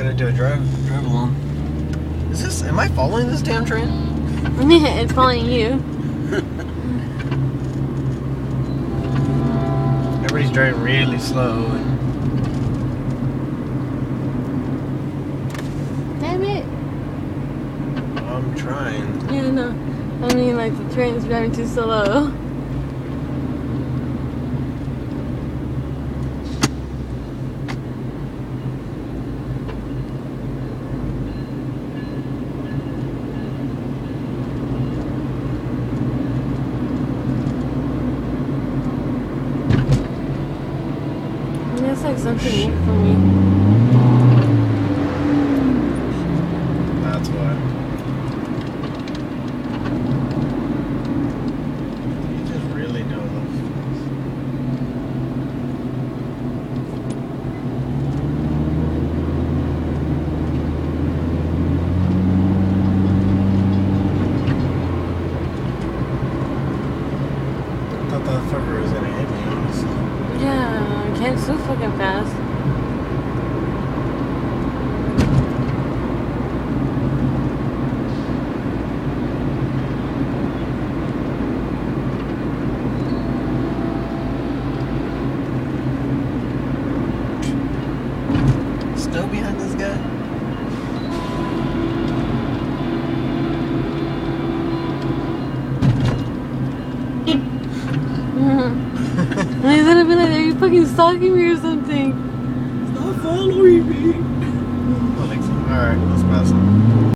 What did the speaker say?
gotta do a drive along. Is this? Am I following this damn train? It's following you. Everybody's driving really slow. Damn it! I'm trying. Yeah, no. I mean, like the train's driving too slow. It's like something new for me. That's why. You just really know those. I thought that fucker was gonna hit me, honestly. Yeah, I can't so fucking fast. Snow behind this guy? He's gonna be like, are you fucking stalking me or something? Stop following me. Alright, let's pass him.